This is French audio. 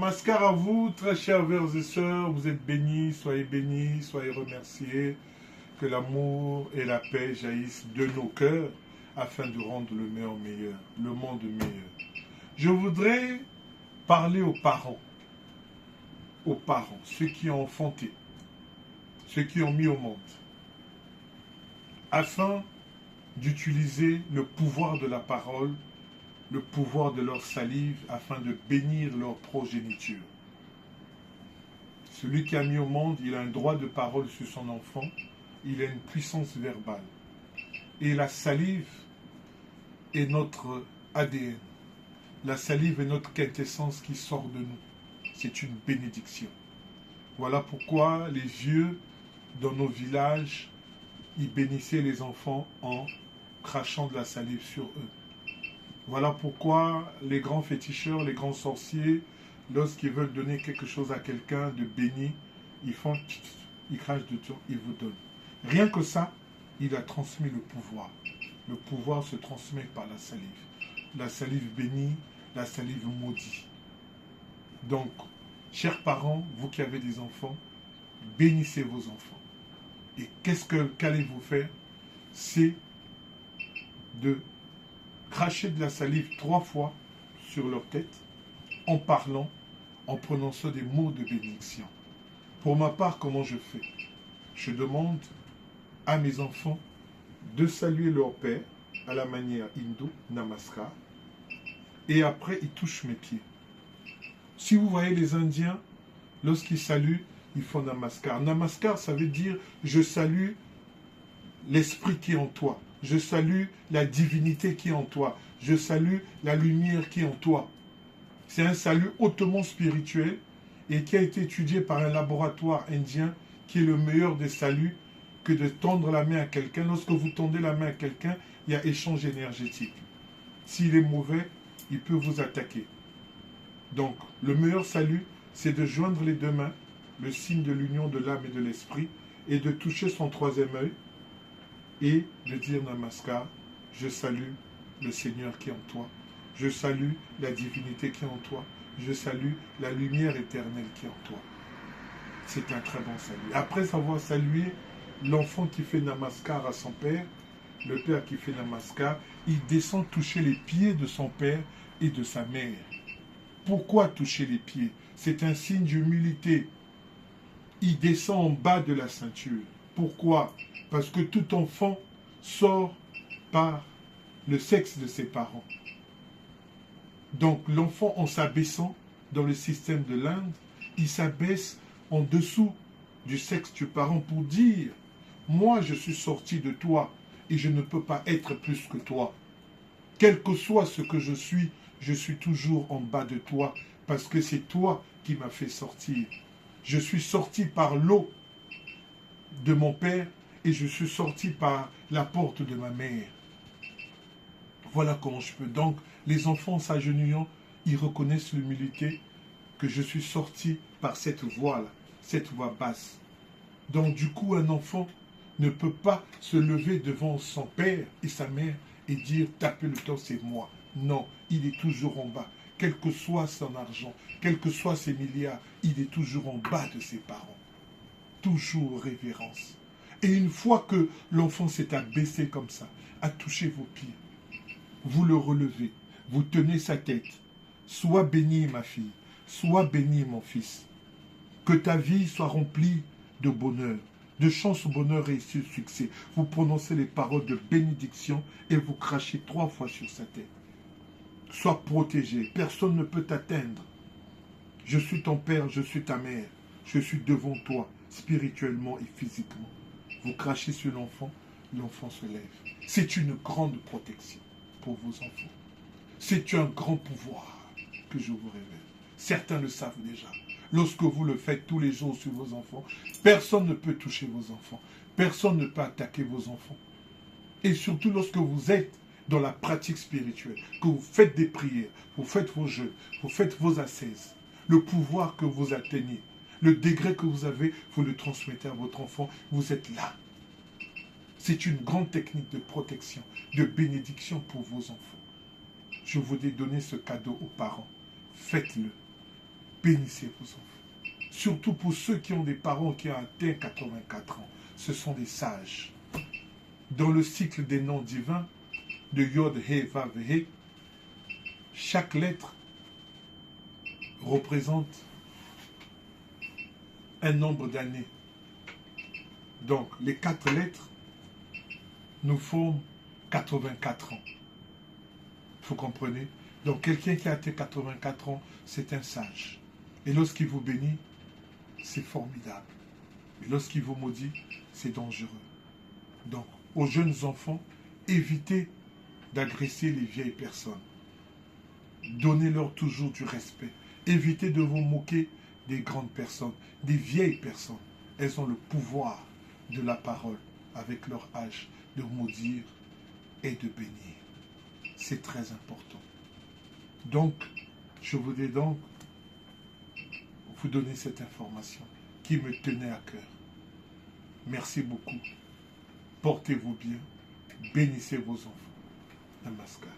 Namaskar à vous, très chers frères et sœurs. Vous êtes bénis, soyez remerciés. Que l'amour et la paix jaillissent de nos cœurs afin de rendre le meilleur meilleur, le monde meilleur. Je voudrais parler aux parents, ceux qui ont enfanté, ceux qui ont mis au monde, afin d'utiliser le pouvoir de la parole, le pouvoir de leur salive, afin de bénir leur progéniture. Celui qui a mis au monde, il a un droit de parole sur son enfant, il a une puissance verbale. Et la salive est notre ADN. La salive est notre quintessence qui sort de nous. C'est une bénédiction. Voilà pourquoi les vieux, dans nos villages, ils bénissaient les enfants en crachant de la salive sur eux. Voilà pourquoi les grands féticheurs, les grands sorciers, lorsqu'ils veulent donner quelque chose à quelqu'un de béni, ils crachent de tout, ils vous donnent. Rien que ça, il a transmis le pouvoir. Le pouvoir se transmet par la salive. La salive bénit, la salive maudit. Donc, chers parents, vous qui avez des enfants, bénissez vos enfants. Et qu'allez-vous faire? C'est de cracher de la salive 3 fois sur leur tête, en parlant, en prononçant des mots de bénédiction. Pour ma part, comment je fais? Je demande à mes enfants de saluer leur père à la manière hindoue, Namaskar, et après ils touchent mes pieds. Si vous voyez les Indiens, lorsqu'ils saluent, ils font Namaskar. Namaskar, ça veut dire je salue l'esprit qui est en toi, je salue la divinité qui est en toi, je salue la lumière qui est en toi. C'est un salut hautement spirituel et qui a été étudié par un laboratoire indien qui est le meilleur des saluts que de tendre la main à quelqu'un. Lorsque vous tendez la main à quelqu'un, il y a échange énergétique. S'il est mauvais, il peut vous attaquer. Donc, le meilleur salut, c'est de joindre les deux mains, le signe de l'union de l'âme et de l'esprit, et de toucher son troisième œil, et de dire Namaskar, je salue le Seigneur qui est en toi, je salue la divinité qui est en toi, je salue la lumière éternelle qui est en toi. C'est un très bon salut. Après avoir salué l'enfant qui fait Namaskar à son père, le père qui fait Namaskar, il descend toucher les pieds de son père et de sa mère. Pourquoi toucher les pieds? C'est un signe d'humilité. Il descend en bas de la ceinture. Pourquoi? Parce que tout enfant sort par le sexe de ses parents. Donc l'enfant, en s'abaissant dans le système de l'Inde, il s'abaisse en dessous du sexe du parent pour dire « Moi, je suis sorti de toi et je ne peux pas être plus que toi. Quel que soit ce que je suis toujours en bas de toi parce que c'est toi qui m'as fait sortir. Je suis sorti par l'eau de mon père et je suis sorti par la porte de ma mère. » Voilà comment je peux. Donc, les enfants s'agenouillant, ils reconnaissent l'humilité que je suis sorti par cette voie-là, cette voie basse. Donc, du coup, un enfant ne peut pas se lever devant son père et sa mère et dire « tapez le temps, c'est moi ». Non, il est toujours en bas. Quel que soit son argent, quels que soient ses milliards, il est toujours en bas de ses parents. Toujours révérence. Et une fois que l'enfant s'est abaissé comme ça, a touché vos pieds, vous le relevez, vous tenez sa tête. Sois béni ma fille, sois béni mon fils. Que ta vie soit remplie de bonheur, de chance, bonheur, réussite, succès. Vous prononcez les paroles de bénédiction et vous crachez 3 fois sur sa tête. Sois protégé, personne ne peut t'atteindre. Je suis ton père, je suis ta mère. Je suis devant toi, spirituellement et physiquement. Vous crachez sur l'enfant, l'enfant se lève. C'est une grande protection pour vos enfants. C'est un grand pouvoir que je vous révèle. Certains le savent déjà. Lorsque vous le faites tous les jours sur vos enfants, personne ne peut toucher vos enfants. Personne ne peut attaquer vos enfants. Et surtout lorsque vous êtes dans la pratique spirituelle, que vous faites des prières, vous faites vos jeûnes, vous faites vos ascèses, le pouvoir que vous atteignez, le degré que vous avez, vous le transmettez à votre enfant, vous êtes là. C'est une grande technique de protection, de bénédiction pour vos enfants. Je vous ai donné ce cadeau aux parents. Faites-le. bénissez vos enfants. Surtout pour ceux qui ont des parents qui ont atteint 84 ans. Ce sont des sages. Dans le cycle des noms divins, de Yod, He, Vav, He, chaque lettre représente un nombre d'années. Donc, les 4 lettres nous forment 84 ans. Vous comprenez? Donc, quelqu'un qui a atteint 84 ans, c'est un sage. Et lorsqu'il vous bénit, c'est formidable. Mais lorsqu'il vous maudit, c'est dangereux. Donc, aux jeunes enfants, évitez d'agresser les vieilles personnes. Donnez-leur toujours du respect. Évitez de vous moquer des grandes personnes, des vieilles personnes. Elles ont le pouvoir de la parole, avec leur âge, de maudire et de bénir. C'est très important. Donc, je voudrais donc vous donner cette information qui me tenait à cœur. Merci beaucoup. Portez-vous bien. Bénissez vos enfants. Namaskar.